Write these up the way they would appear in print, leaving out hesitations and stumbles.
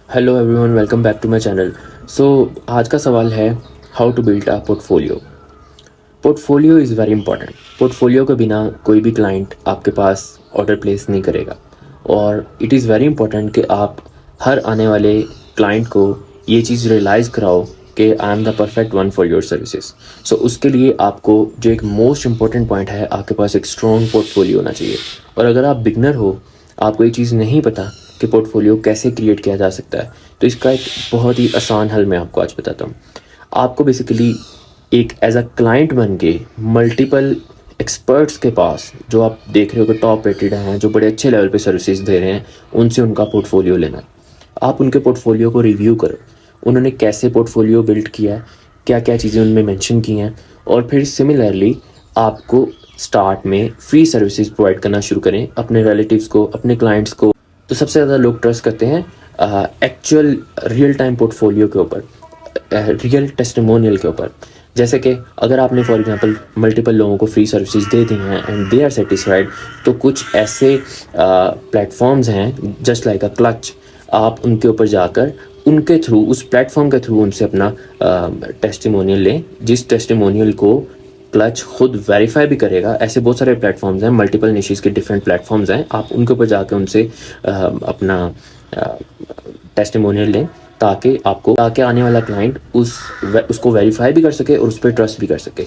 Hello everyone, welcome back to my channel. आज का सवाल है how to build a portfolio. Portfolio is very important. Portfolio के बिना कोई भी क्लाइंट आपके पास ऑर्डर प्लेस नहीं करेगा, और इट इज़ वेरी इंपॉर्टेंट कि आप हर आने वाले क्लाइंट को ये चीज़ रियलाइज़ कराओ कि I am the perfect one for your services. So उसके लिए आपको जो एक मोस्ट इंपॉर्टेंट पॉइंट है, आपके पास एक स्ट्रॉन्ग पोर्टफोलियो होना चाहिए। और अगर आप बिगनर हो, आपको ये चीज़ नहीं पता कि पोर्टफोलियो कैसे क्रिएट किया जा सकता है, तो इसका एक बहुत ही आसान हल मैं आपको आज बताता हूँ। आपको बेसिकली एक एज अ क्लाइंट बन के मल्टीपल एक्सपर्ट्स के पास, जो आप देख रहे हो कि टॉप रेटेड हैं, जो बड़े अच्छे लेवल पे सर्विसेज दे रहे हैं, उनसे उनका पोर्टफोलियो लेना है। आप उनके पोर्टफोलियो को रिव्यू करो, उन्होंने कैसे पोर्टफोलियो बिल्ड किया है, क्या क्या चीज़ें उनमें मेंशन की हैं, और फिर सिमिलरली आपको स्टार्ट में फ्री सर्विसेज प्रोवाइड करना शुरू करें अपने रिलेटिव्स को, अपने क्लाइंट्स को। तो सबसे ज़्यादा लोग ट्रस्ट करते हैं एक्चुअल रियल टाइम पोर्टफोलियो के ऊपर, रियल टेस्टिमोनियल के ऊपर। जैसे कि अगर आपने फॉर एग्जांपल मल्टीपल लोगों को फ्री सर्विसेज दे दी हैं एंड दे आर सेटिस्फाइड, तो कुछ ऐसे प्लेटफॉर्म्स हैं जस्ट लाइक अ क्लच, आप उनके ऊपर जाकर उनके थ्रू, उस प्लेटफॉर्म के थ्रू उनसे अपना टेस्टिमोनियल लें, जिस टेस्टिमोनियल को क्लच खुद वेरीफाई भी करेगा। ऐसे बहुत सारे प्लेटफॉर्म्स हैं, मल्टीपल निशेस के डिफरेंट प्लेटफॉर्म्स हैं, आप उनके ऊपर जाकर उनसे अपना टेस्टिमोनियल लें, ताकि आने वाला क्लाइंट उसको वेरीफाई भी कर सके और उस पर ट्रस्ट भी कर सके।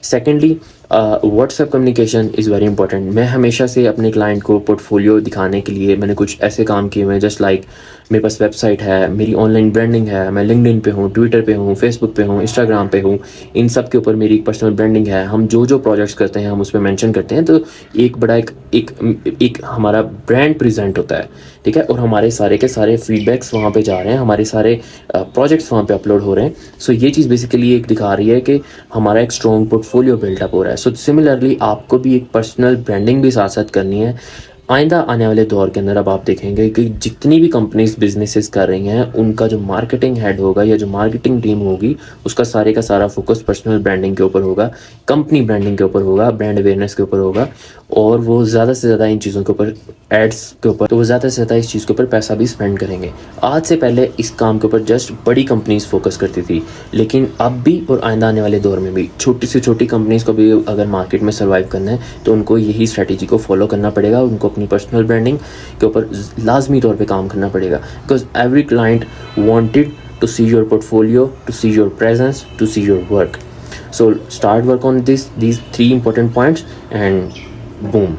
Secondly, WhatsApp communication is very important. मैं हमेशा से अपने क्लाइंट को पोर्टफोलियो दिखाने के लिए मैंने कुछ ऐसे काम किए हुए हैं, जस्ट लाइक मेरे पास वेबसाइट है, मेरी ऑनलाइन ब्रांडिंग है, मैं लिंक्डइन पे हूँ, ट्विटर पे हूँ, फेसबुक पे हूँ, इंस्टाग्राम पे हूँ। इन सब के ऊपर मेरी पर्सनल ब्रांडिंग है। हम जो जो प्रोजेक्ट्स करते हैं हम उस पर मैंशन करते हैं, तो एक बड़ा एक हमारा ब्रांड प्रेजेंट होता है, ठीक है। और हमारे सारे के सारे फीडबैक्स वहाँ पे जा रहे हैं, हमारे सारे प्रोजेक्ट्स वहाँ पे अपलोड हो रहे हैं। सो ये चीज़ बेसिकली एक दिखा रही है कि हमारा एक स्ट्रॉन्ग पोर्टफोलियो बिल्डअप हो रहा है। सो सिमिलरली आपको भी एक पर्सनल ब्रांडिंग भी साथ साथ करनी है। आइंदा आने वाले दौर के अंदर अब आप देखेंगे कि जितनी भी कंपनीज बिजनेसेस कर रही हैं, उनका जो मार्केटिंग हेड होगा या जो मार्केटिंग टीम होगी, उसका सारे का सारा फोकस पर्सनल ब्रांडिंग के ऊपर होगा, कंपनी ब्रांडिंग के ऊपर होगा, ब्रांड अवेयरनेस के ऊपर होगा। और वो ज़्यादा से ज़्यादा इन चीज़ों के ऊपर, एड्स के ऊपर, तो वो ज़्यादा से ज़्यादा इस चीज़ के ऊपर पैसा भी स्पेंड करेंगे। आज से पहले इस काम के ऊपर जस्ट बड़ी कंपनीज फोकस करती थी, लेकिन अब भी और आइंदा आने वाले दौर में भी छोटी से छोटी कंपनीज को भी अगर मार्केट में सर्वाइव करना है, तो उनको यही स्ट्रेटेजी को फॉलो करना पड़ेगा। उनको अपनी पर्सनल ब्रांडिंग के ऊपर लाजमी तौर पे काम करना पड़ेगा, because every client wanted to see your portfolio, to see your presence, to see your work. So start work on these 3 important points and boom.